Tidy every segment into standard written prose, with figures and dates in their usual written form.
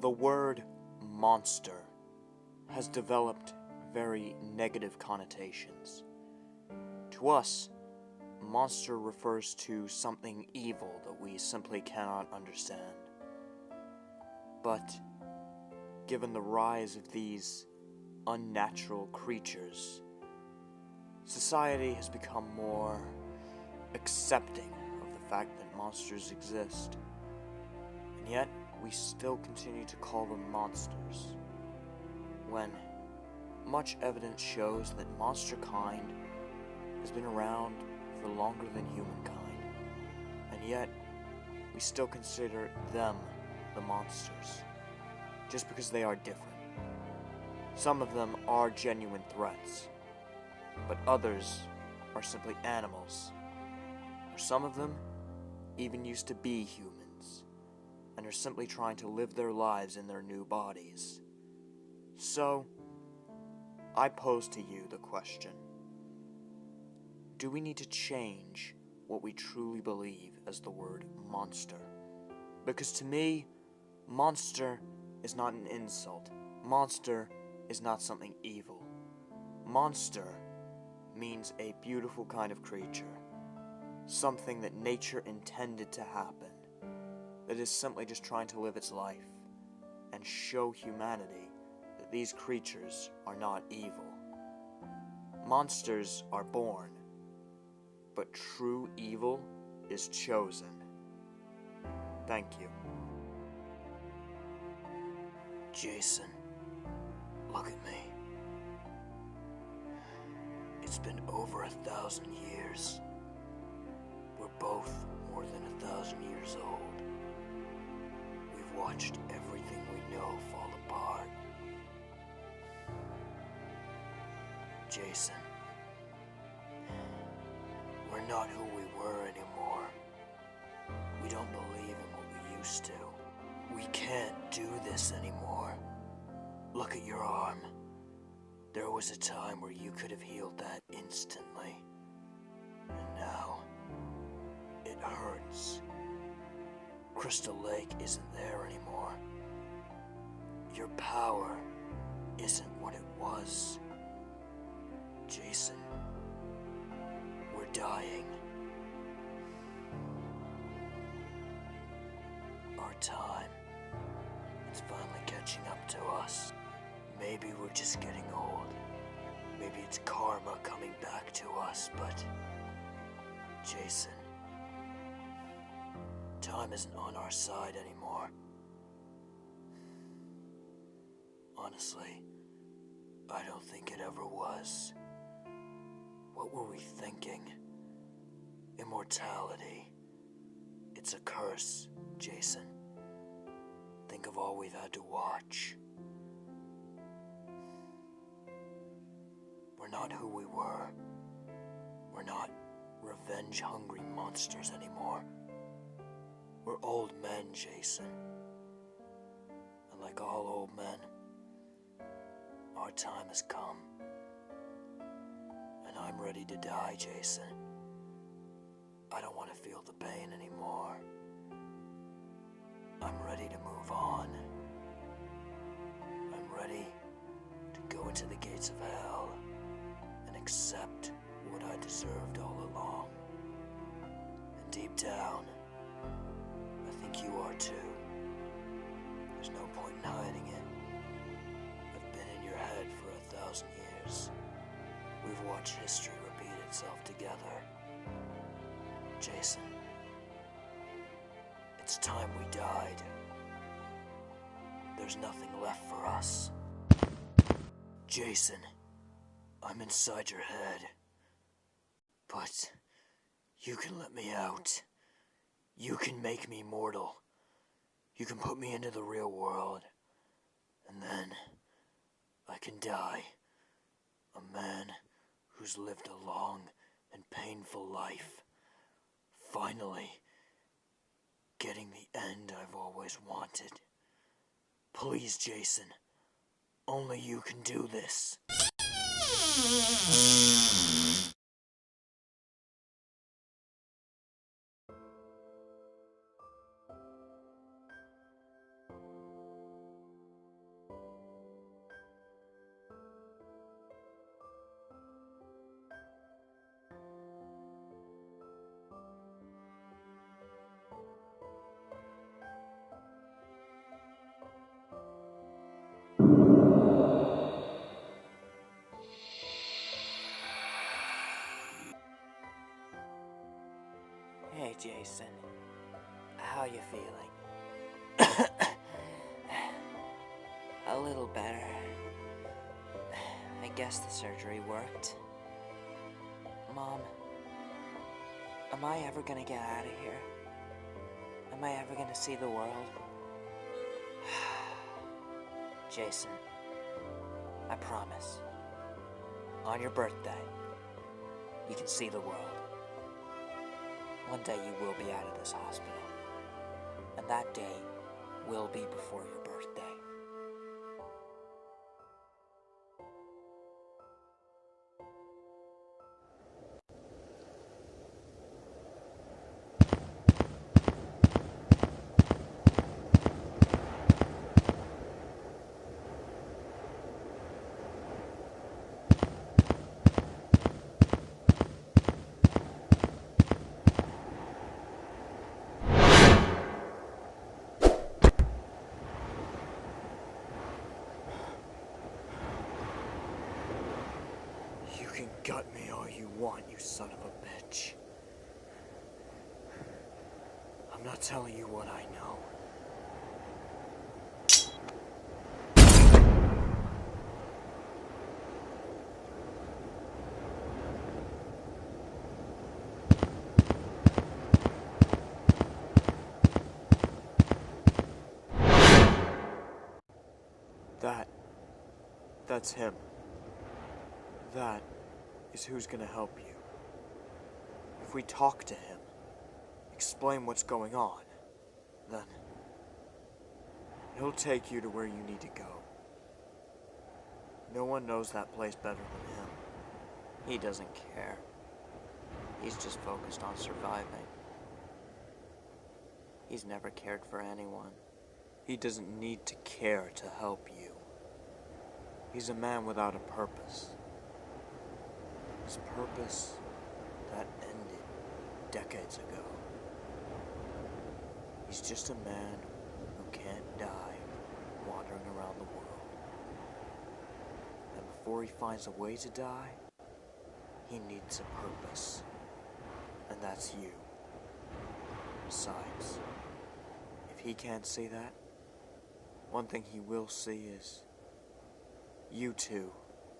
The word monster has developed very negative connotations. To us, monster refers to something evil that we simply cannot understand. But given the rise of these unnatural creatures, society has become more accepting of the fact that monsters exist. And yet, we still continue to call them monsters, when much evidence shows that monster kind has been around for longer than humankind, and yet we still consider them the monsters, just because they are different. Some of them are genuine threats, but others are simply animals, or some of them even used to be humans, and are simply trying to live their lives in their new bodies. So, I pose to you the question: do we need to change what we truly believe as the word monster? Because to me, monster is not an insult. Monster is not something evil. Monster means a beautiful kind of creature, something that nature intended to happen, that is simply just trying to live its life and show humanity that these creatures are not evil. Monsters are born, but true evil is chosen. Thank you. Jason, look at me. It's been over 1,000 years. We're both more than 1,000 years old. We've watched everything we know fall apart. Jason, we're not who we were anymore. We don't believe in what we used to. We can't do this anymore. Look at your arm. There was a time where you could have healed that instantly. And now, it hurts. Crystal Lake isn't there anymore. Your power isn't what it was. Jason, we're dying. Our time, it's finally catching up to us. Maybe we're just getting old. Maybe it's karma coming back to us, but Jason, time isn't on our side anymore. Honestly, I don't think it ever was. What were we thinking? Immortality. It's a curse, Jason. Think of all we've had to watch. We're not who we were. We're not revenge-hungry monsters anymore. We're old men, Jason. And like all old men, our time has come. And I'm ready to die, Jason. I don't want to feel the pain anymore. I'm ready to move on. I'm ready to go into the gates of hell and accept what I deserved all along. And deep down, I think you are too. There's no point in hiding it. I've been in your head for 1,000 years. We've watched history repeat itself together. Jason, it's time we died. There's nothing left for us. Jason, I'm inside your head. But You can let me out. You can make me mortal. You can put me into the real world. And then I can die. A man who's lived a long and painful life. Finally, getting the end I've always wanted. Please, Jason. Only you can do this. Hey, Jason. How you feeling? A little better. I guess the surgery worked. Mom, am I ever gonna get out of here? Am I ever gonna see the world? Jason, I promise. On your birthday, you can see the world. One day you will be out of this hospital. And that day will be before your birthday. You can gut me all you want, you son of a bitch. I'm not telling you what I know. That's him. That is who's gonna help you. If we talk to him, explain what's going on, then he'll take you to where you need to go. No one knows that place better than him. He doesn't care. He's just focused on surviving. He's never cared for anyone. He doesn't need to care to help you. He's a man without a purpose. His purpose that ended decades ago. He's just a man who can't die wandering around the world. And before he finds a way to die, he needs a purpose. And that's you. Besides, if he can't see that, one thing he will see is you two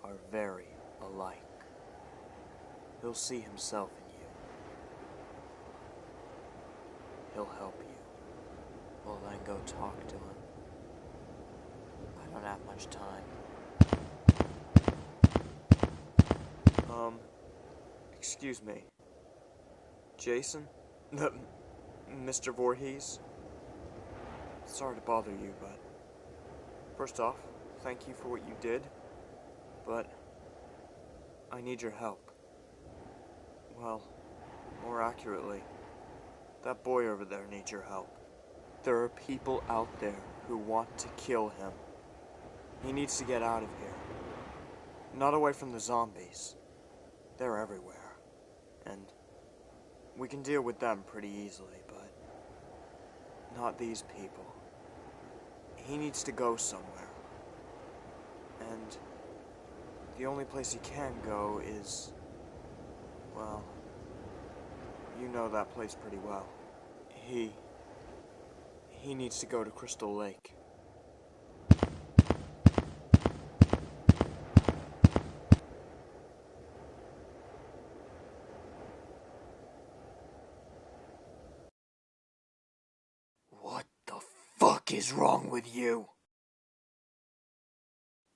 are very alike. He'll see himself in you. He'll help you. Well, then go talk to him. I don't have much time. Excuse me. Jason? Mr. Voorhees? Sorry to bother you, but first off, thank you for what you did, but I need your help. Well, more accurately, that boy over there needs your help. There are people out there who want to kill him. He needs to get out of here. Not away from the zombies. They're everywhere. And we can deal with them pretty easily, but not these people. He needs to go somewhere. And the only place he can go is, well, you know that place pretty well. He needs to go to Crystal Lake. fuck is wrong with you?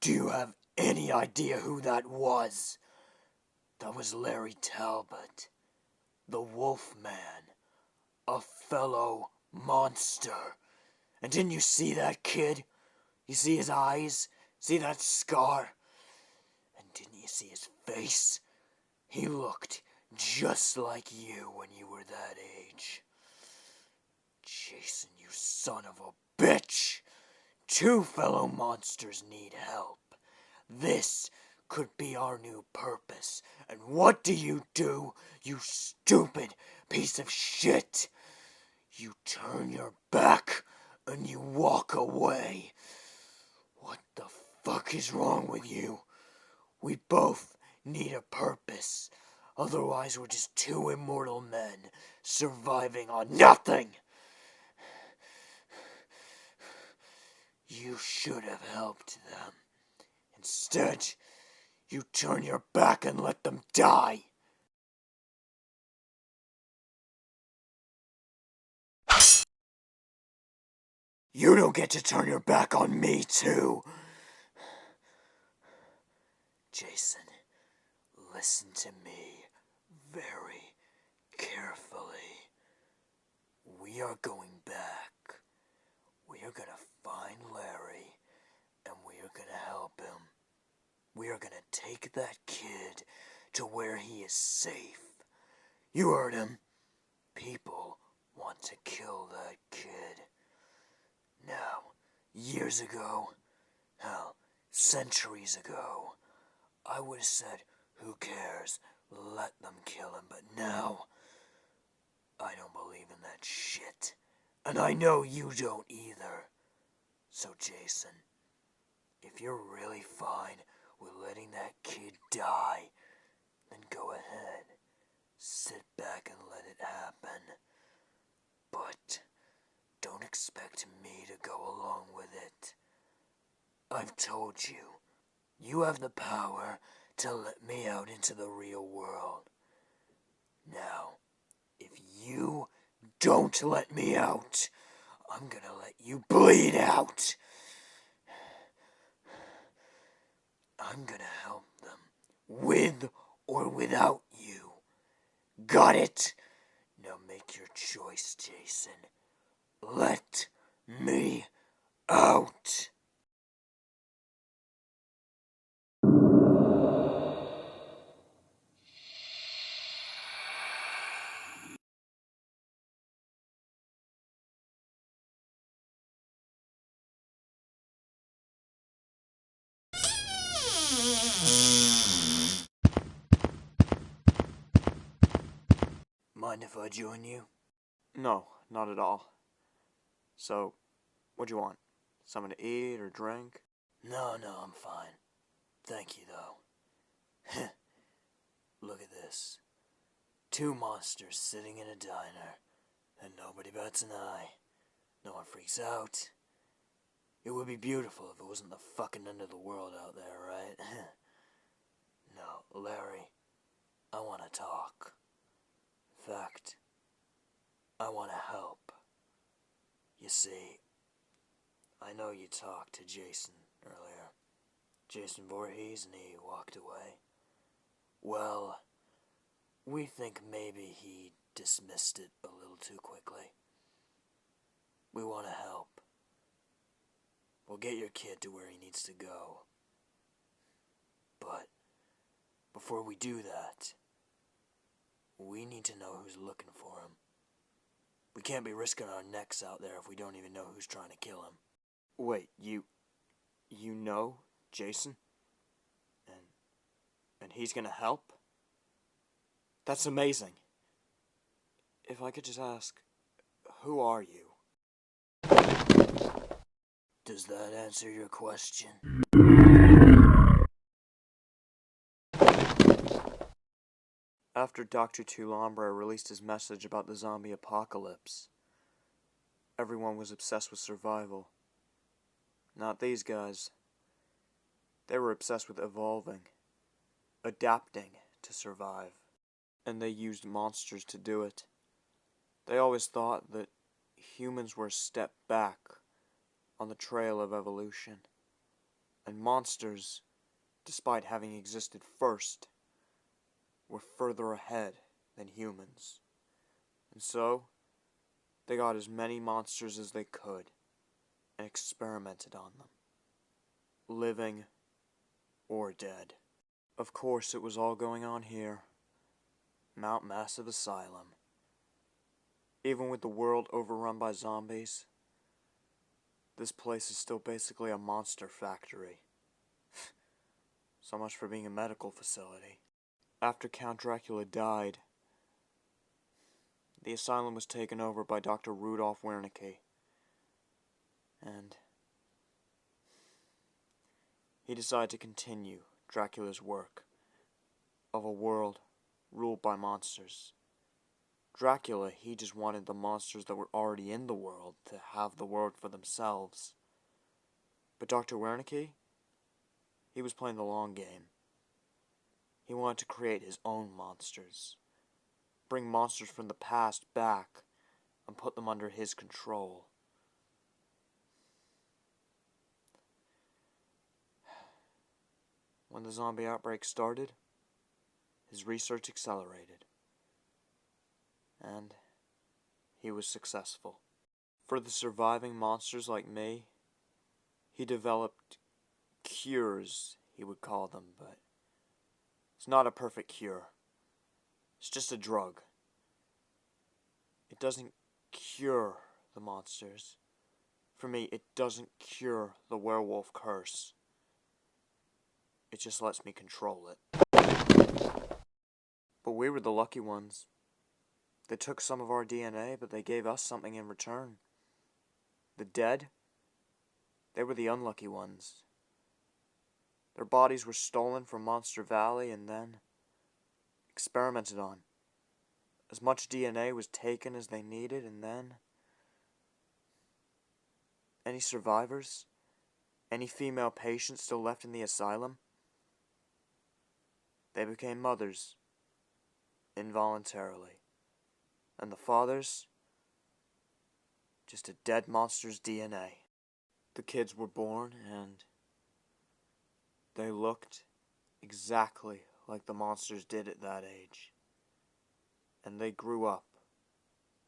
Do you have any idea who that was? That was Larry Talbot, the Wolfman, a fellow monster. And didn't you see that kid? You see his eyes? See that scar? And didn't you see his face? He looked just like you when you were that age. Jason, you son of a bitch! 2 fellow monsters need help. This could be our new purpose. And what do, you stupid piece of shit? You turn your back and you walk away. What the fuck is wrong with you? We both need a purpose. Otherwise, we're just 2 immortal men surviving on nothing. You should have helped them. Instead, you turn your back and let them die. You don't get to turn your back on me, too. Jason, listen to me very carefully. We are going back. We are gonna find Larry, and we are gonna help him. We are gonna take that kid to where he is safe. You heard him. People want to kill that kid. Now, years ago, hell, centuries ago, I would have said, who cares, let them kill him, but now, I don't believe in that shit. And I know you don't either. So Jason, if you're really fine with letting that kid die, then go ahead. Sit back and let it happen. But don't expect me to go along with it. I've told you, you have the power to let me out into the real world. Now, if you don't let me out, I'm gonna let you bleed out. I'm gonna help them, with or without you. Got it? Now make your choice, Jason. Let me out. Mind if I join you? No, not at all. So, what do you want? Something to eat or drink? No, I'm fine. Thank you, though. Look at this. 2 monsters sitting in a diner, and nobody bats an eye. No one freaks out. It would be beautiful if it wasn't the fucking end of the world out there, right? No, Larry, I want to talk. In fact, I want to help. You see, I know you talked to Jason earlier. Jason Voorhees, and he walked away. Well, we think maybe he dismissed it a little too quickly. We want to help. We'll get your kid to where he needs to go. But before we do that, we need to know who's looking for him. We can't be risking our necks out there if we don't even know who's trying to kill him. Wait, you know Jason? And he's gonna help? That's amazing. If I could just ask, who are you? Does that answer your question? After Dr. Tulambra released his message about the zombie apocalypse, everyone was obsessed with survival. Not these guys. They were obsessed with evolving, adapting to survive. And they used monsters to do it. They always thought that humans were a step back, on the trail of evolution, and monsters, despite having existed first, were further ahead than humans. And so, they got as many monsters as they could and experimented on them, living or dead. Of course, it was all going on here, Mount Massive Asylum. Even with the world overrun by zombies, this place is still basically a monster factory. So much for being a medical facility. After Count Dracula died, the asylum was taken over by Dr. Rudolf Wernicke, and he decided to continue Dracula's work of a world ruled by monsters. Dracula, he just wanted the monsters that were already in the world to have the world for themselves. But Dr. Wernicke, he was playing the long game. He wanted to create his own monsters, bring monsters from the past back, and put them under his control. When the zombie outbreak started, his research accelerated, and he was successful. For the surviving monsters like me, he developed cures, he would call them, but it's not a perfect cure. It's just a drug. It doesn't cure the monsters. For me, it doesn't cure the werewolf curse. It just lets me control it. But we were the lucky ones. They took some of our DNA, but they gave us something in return. The dead, they were the unlucky ones. Their bodies were stolen from Monster Valley and then experimented on. As much DNA was taken as they needed, and then any survivors, any female patients still left in the asylum, they became mothers, involuntarily. And the fathers, just a dead monster's DNA. The kids were born, and they looked exactly like the monsters did at that age. And they grew up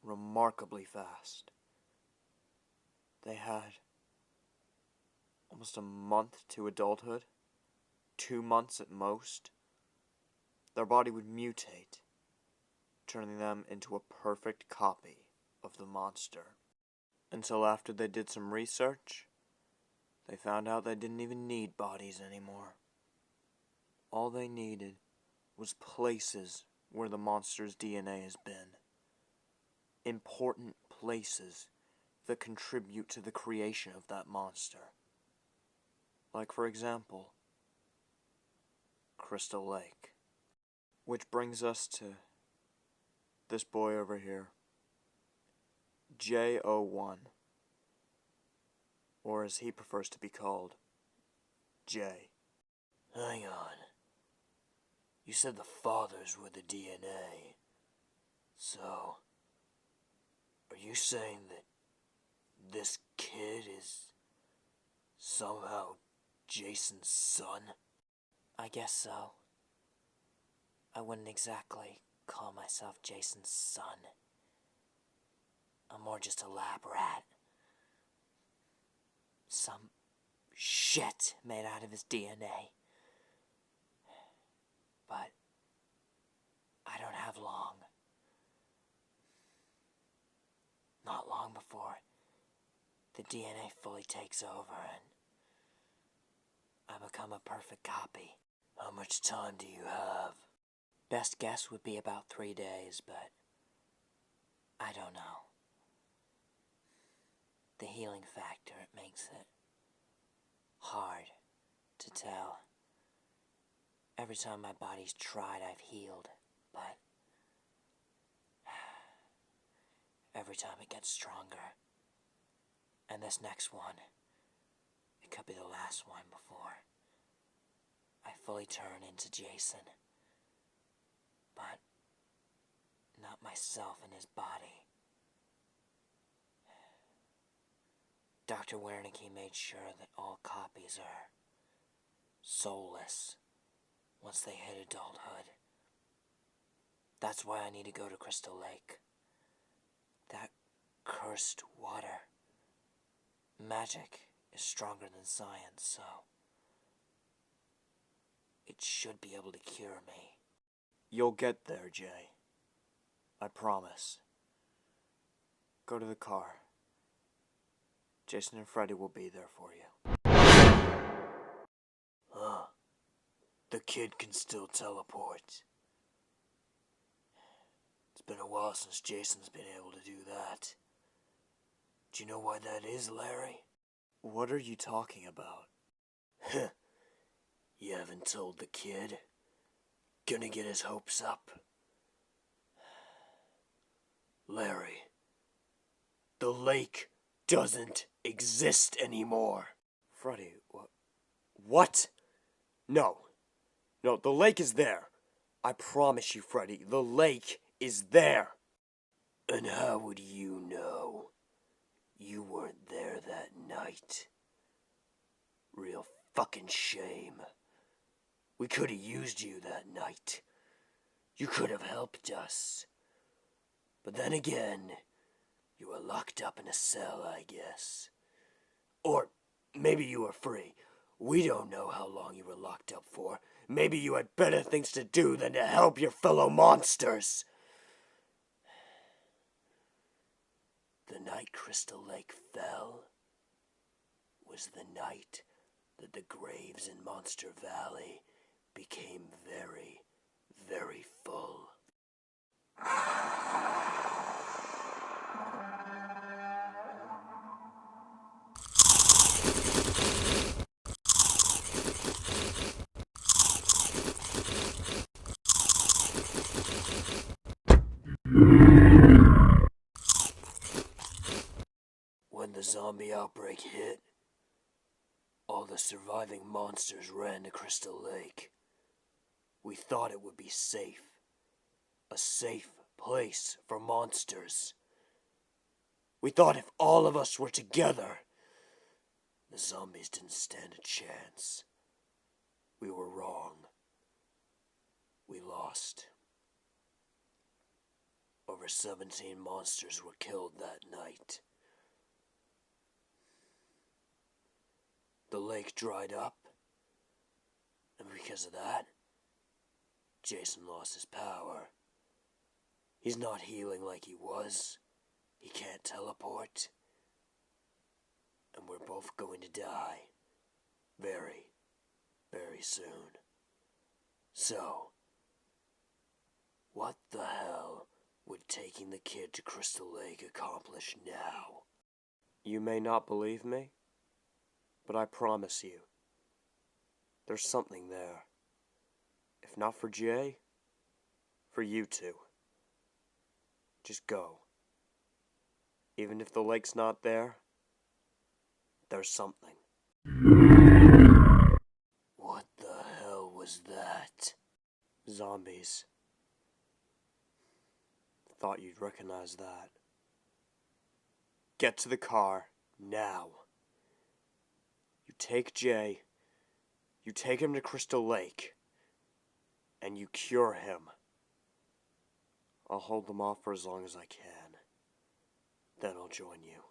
remarkably fast. They had almost a month to adulthood, 2 months at most. Their body would mutate, turning them into a perfect copy of the monster. Until after they did some research, they found out they didn't even need bodies anymore. All they needed was places where the monster's DNA has been. Important places that contribute to the creation of that monster. Like, for example, Crystal Lake. Which brings us to this boy over here, J01, or as he prefers to be called, J. Hang on. You said the fathers were the DNA. So, are you saying that this kid is somehow Jason's son? I guess so. I wouldn't exactly call myself Jason's son. I'm more just a lab rat. Some shit made out of his DNA. But I don't have long. Not long before the DNA fully takes over and I become a perfect copy. How much time do you have? Best guess would be about 3 days, but I don't know. The healing factor, it makes it hard to tell. Every time my body's tried, I've healed, but every time it gets stronger. And this next one, it could be the last one before I fully turn into Jason. But not myself in his body. Dr. Wernicke made sure that all copies are soulless once they hit adulthood. That's why I need to go to Crystal Lake. That cursed water. Magic is stronger than science, so it should be able to cure me. You'll get there, Jay. I promise. Go to the car. Jason and Freddy will be there for you. The kid can still teleport. It's been a while since Jason's been able to do that. Do you know why that is, Larry? What are you talking about? You haven't told the kid? Gonna get his hopes up. Larry, the lake doesn't exist anymore. Freddy, what? No, the lake is there. I promise you, Freddy, the lake is there. And how would you know? You weren't there that night. Real fucking shame. We could have used you that night. You could have helped us. But then again, you were locked up in a cell, I guess. Or maybe you were free. We don't know how long you were locked up for. Maybe you had better things to do than to help your fellow monsters. The night Crystal Lake fell was the night that the graves in Monster Valley became very, very full. When the zombie outbreak hit, all the surviving monsters ran to Crystal Lake. We thought it would be safe. A safe place for monsters. We thought if all of us were together, the zombies didn't stand a chance. We were wrong. We lost. Over 17 monsters were killed that night. The lake dried up, and because of that, Jason lost his power. He's not healing like he was. He can't teleport. And we're both going to die. Very, very soon. So, what the hell would taking the kid to Crystal Lake accomplish now? You may not believe me, but I promise you, there's something there. If not for Jay, for you two. Just go. Even if the lake's not there, there's something. What the hell was that? Zombies. Thought you'd recognize that. Get to the car, now. You take Jay, you take him to Crystal Lake, and you cure him. I'll hold them off for as long as I can. Then I'll join you.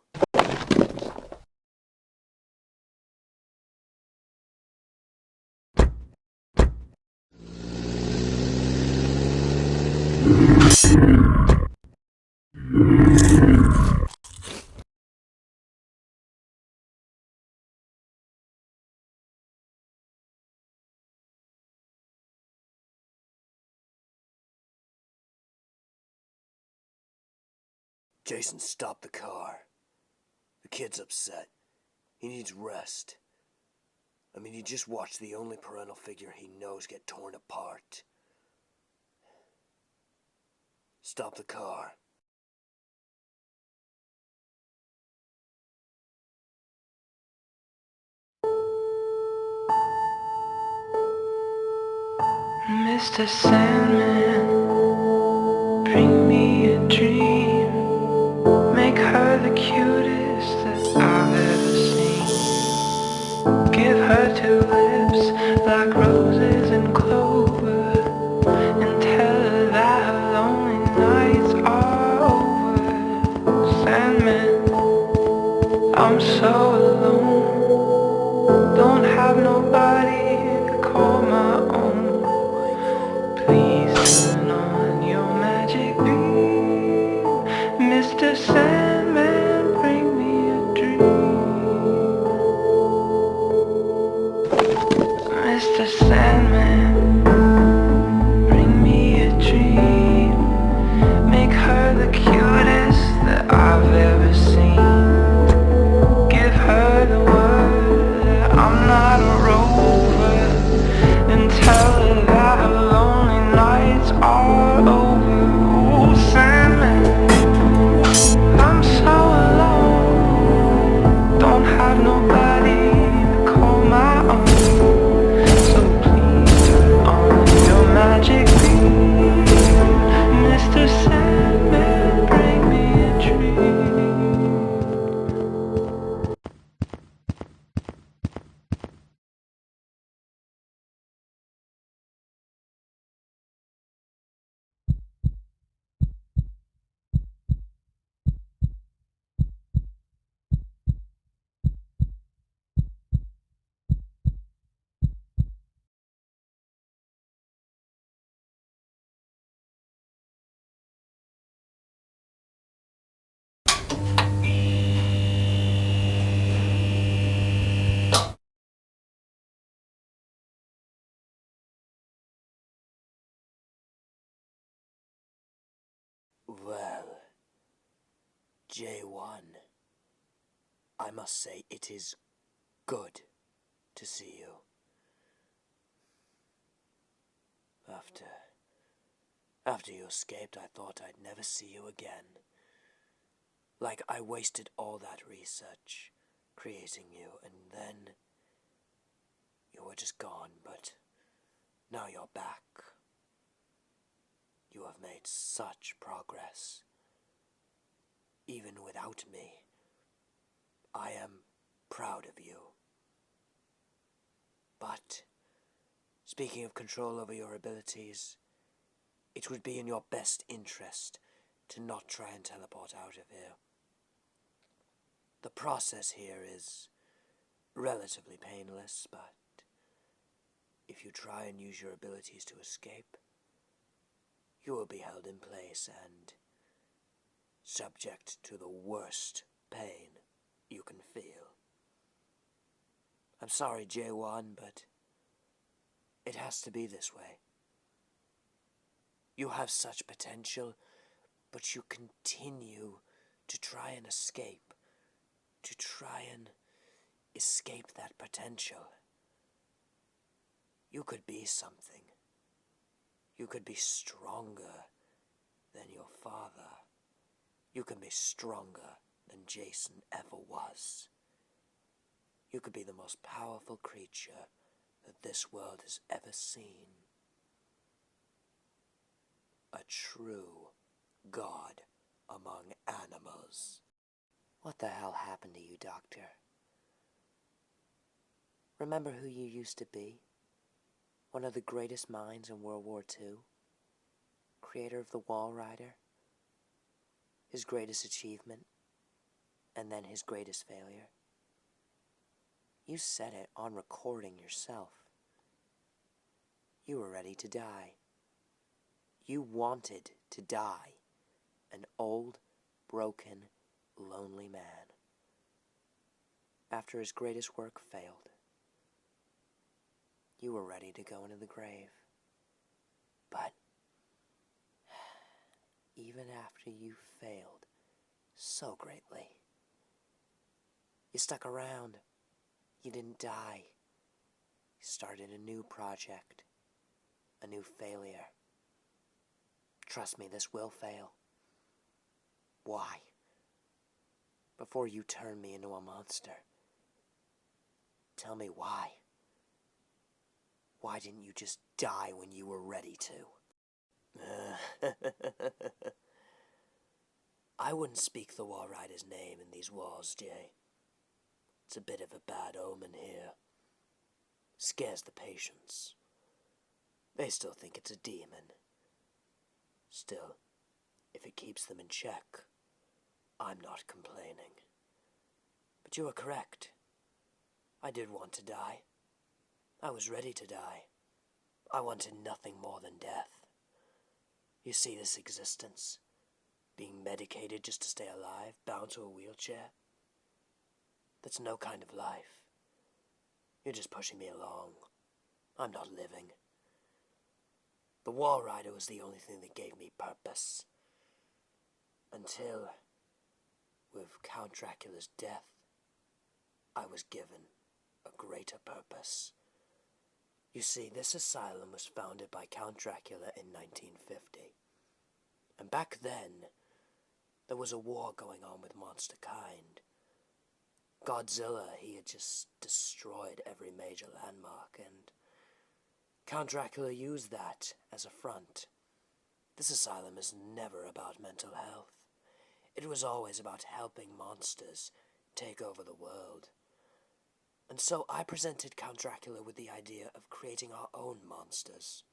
Jason, stop the car. The kid's upset. He needs rest. I mean, he just watched the only parental figure he knows get torn apart. Stop the car. Mr. Sandman, bring me a dream. Make her the cutest that I've ever her two lips like roses and clover, and tell her that her lonely nights are over. Sandman, I'm so alone, don't have nobody to call my own. Please turn on your magic beam, Mr. Sandman, bring me a dream. Mr. Sandman, bring me a dream. Make her the cutest that I've ever seen. Give her the word that I'm not a rover, and tell her that her lonely nights are over. Oh, Sandman, I'm so alone, don't have nobody to call my own. So please turn on your magic beam, Mr. Sandman, bring me a dream. Well, J1, I must say it is good to see you. After you escaped, I thought I'd never see you again. Like I wasted all that research creating you, and then you were just gone, but now you're back. You have made such progress. Even without me, I am proud of you. But, speaking of control over your abilities, it would be in your best interest to not try and teleport out of here. The process here is relatively painless, but if you try and use your abilities to escape, you will be held in place and subject to the worst pain you can feel. I'm sorry, J1, but it has to be this way. You have such potential, but you continue to try and escape that potential. You could be something. You could be stronger than your father. You can be stronger than Jason ever was. You could be the most powerful creature that this world has ever seen. A true god among animals. What the hell happened to you, Doctor? Remember who you used to be? One of the greatest minds in World War II? Creator of the Wall Rider? His greatest achievement? And then his greatest failure? You said it on recording yourself. You were ready to die. You wanted to die. An old, broken, lonely man. After his greatest work failed, you were ready to go into the grave. But even after you failed so greatly, you stuck around. You didn't die. You started a new project. A new failure. Trust me, this will fail. Why? Before you turn me into a monster, tell me why. Why didn't you just die when you were ready to? I wouldn't speak the Wall Rider's name in these walls, Jay. It's a bit of a bad omen here. scares the patients. They still think it's a demon. Still, if it keeps them in check, I'm not complaining. But you are correct. I did want to die. I was ready to die. I wanted nothing more than death. You see this existence, being medicated just to stay alive, bound to a wheelchair? That's no kind of life. You're just pushing me along. I'm not living. The Wall Rider was the only thing that gave me purpose. Until, with Count Dracula's death, I was given a greater purpose. You see, this asylum was founded by Count Dracula in 1950. And back then, there was a war going on with monster kind. Godzilla, he had just destroyed every major landmark, and Count Dracula used that as a front. This asylum is never about mental health. It was always about helping monsters take over the world. And so I presented Count Dracula with the idea of creating our own monsters.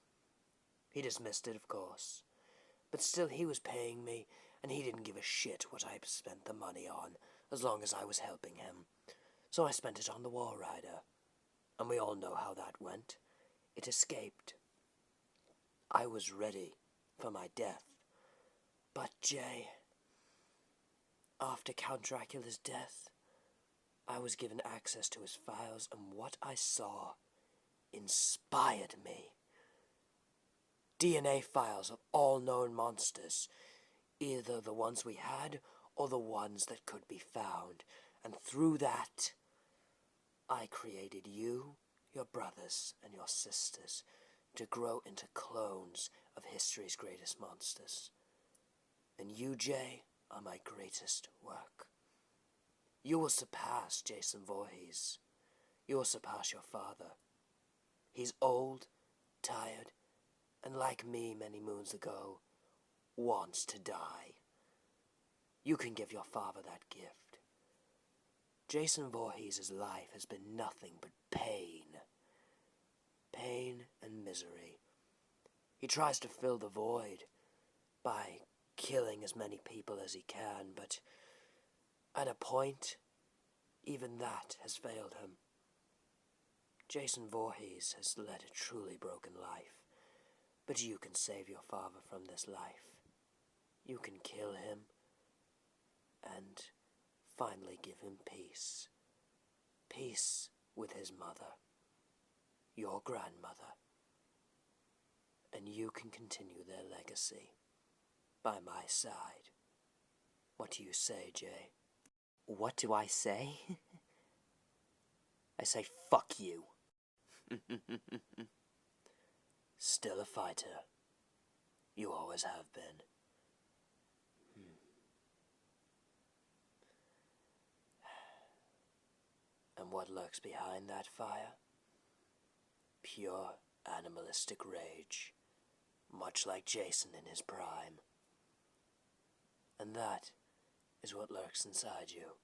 He dismissed it, of course. But still, he was paying me, and he didn't give a shit what I spent the money on, as long as I was helping him. So I spent it on the Wall Rider. And we all know how that went. It escaped. I was ready for my death. But, Jay, after Count Dracula's death, I was given access to his files, and what I saw inspired me. DNA files of all known monsters, either the ones we had or the ones that could be found, and through that, I created you, your brothers, and your sisters to grow into clones of history's greatest monsters. And you, Jay, are my greatest work. You will surpass Jason Voorhees. You will surpass your father. He's old, tired, and like me many moons ago, wants to die. You can give your father that gift. Jason Voorhees' life has been nothing but pain. Pain and misery. He tries to fill the void by killing as many people as he can, but at a point, even that has failed him. Jason Voorhees has led a truly broken life, but you can save your father from this life. You can kill him and finally give him peace. Peace with his mother, your grandmother, and you can continue their legacy by my side. What do you say, Jay? What do I say? I say fuck you. Still a fighter. You always have been. And what lurks behind that fire? Pure animalistic rage, much like Jason in his prime. And that is what lurks inside you.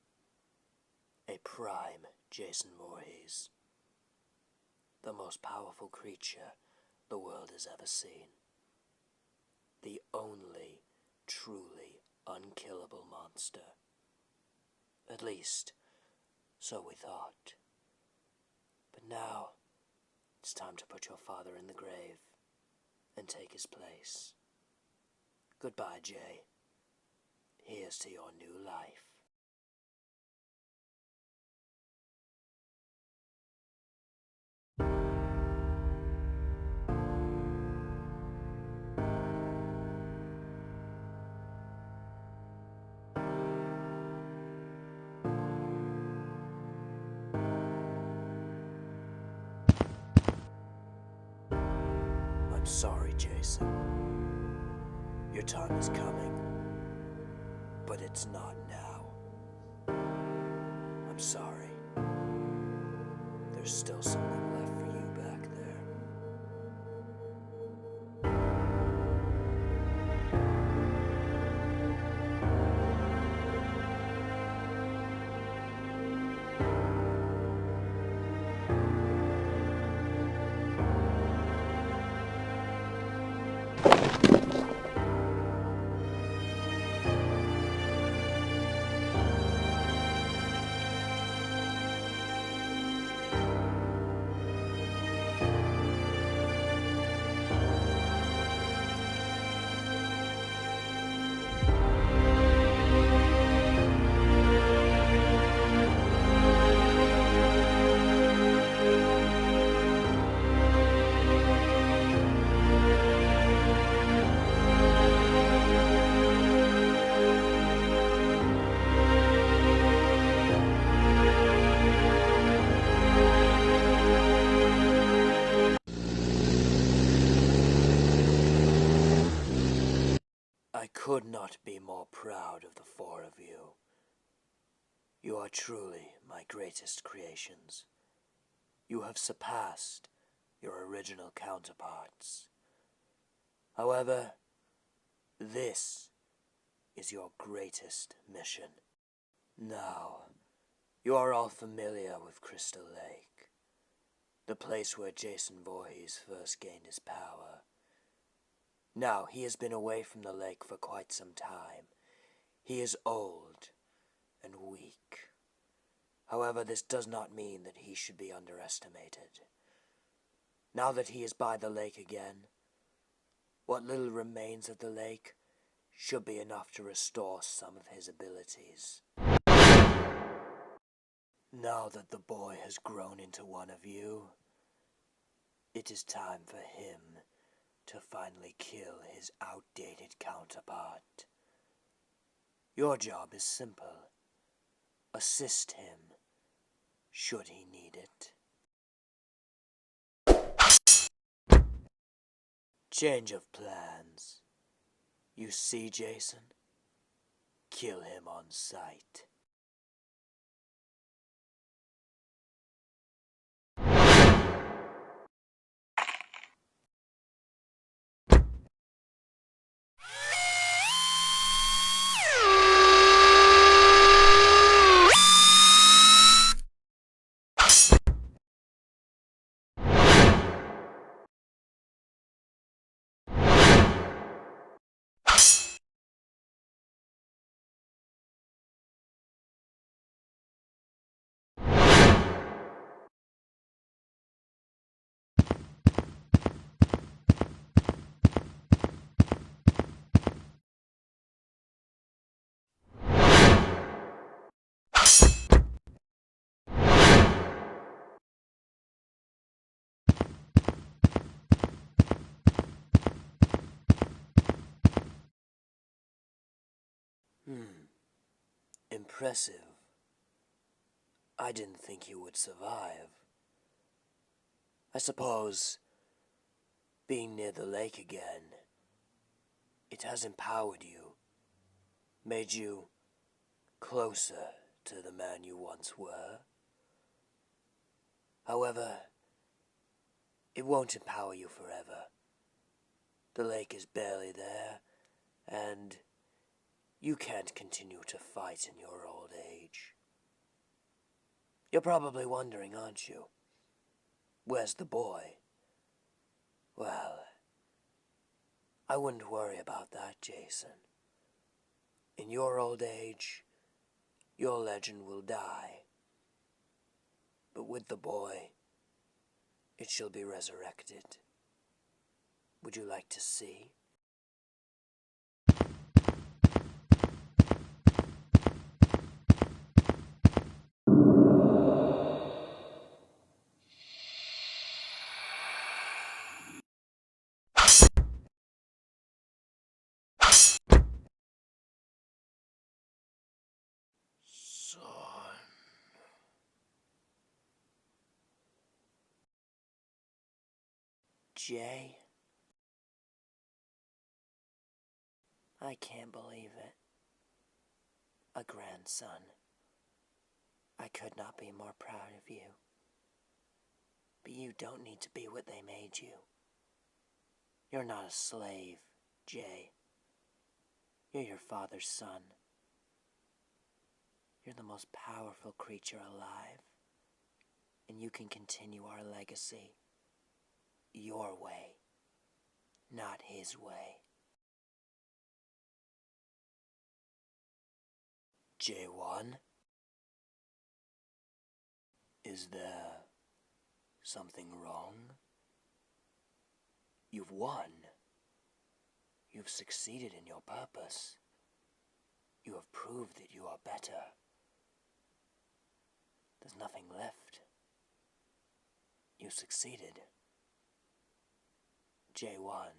A prime Jason Voorhees. The most powerful creature the world has ever seen. The only truly unkillable monster. At least, so we thought. But now, it's time to put your father in the grave and take his place. Goodbye, Jay. Here's to your new life. I'm sorry, Jason. Your time is coming, but it's not now. I'm sorry. There's still something left for you back there. could not be more proud of the four of you. You are truly my greatest creations. You have surpassed your original counterparts. However, this is your greatest mission. Now, you are all familiar with Crystal Lake, the place where Jason Voorhees first gained his power. Now, he has been away from the lake for quite some time. He is old and weak. However, this does not mean that he should be underestimated. Now that he is by the lake again, what little remains of the lake should be enough to restore some of his abilities. Now that the boy has grown into one of you, it is time for him to finally kill his outdated counterpart. Your job is simple. Assist him, should he need it. Change of plans. You see Jason? Kill him on sight. Impressive. I didn't think you would survive. I suppose, being near the lake again, it has empowered you, made you closer to the man you once were. However, it won't empower you forever. The lake is barely there, and you can't continue to fight in your old age. You're probably wondering, aren't you? Where's the boy? Well, I wouldn't worry about that, Jason. In your old age, your legend will die. But with the boy, it shall be resurrected. Would you like to see? Son. Jay? I can't believe it. A grandson. I could not be more proud of you. But you don't need to be what they made you. You're not a slave, Jay. You're your father's son. You're the most powerful creature alive. And you can continue our legacy. Your way. Not his way. J1? Is there something wrong? You've won. You've succeeded in your purpose. You have proved that you are better. There's nothing left. You succeeded. J1,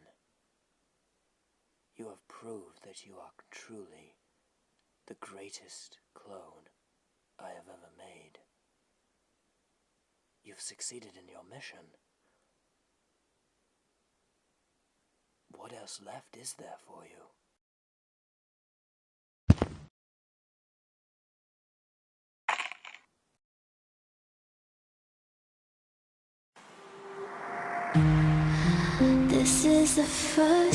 you have proved that you are truly the greatest clone I have ever made. You've succeeded in your mission. What else left is there for you? This is the first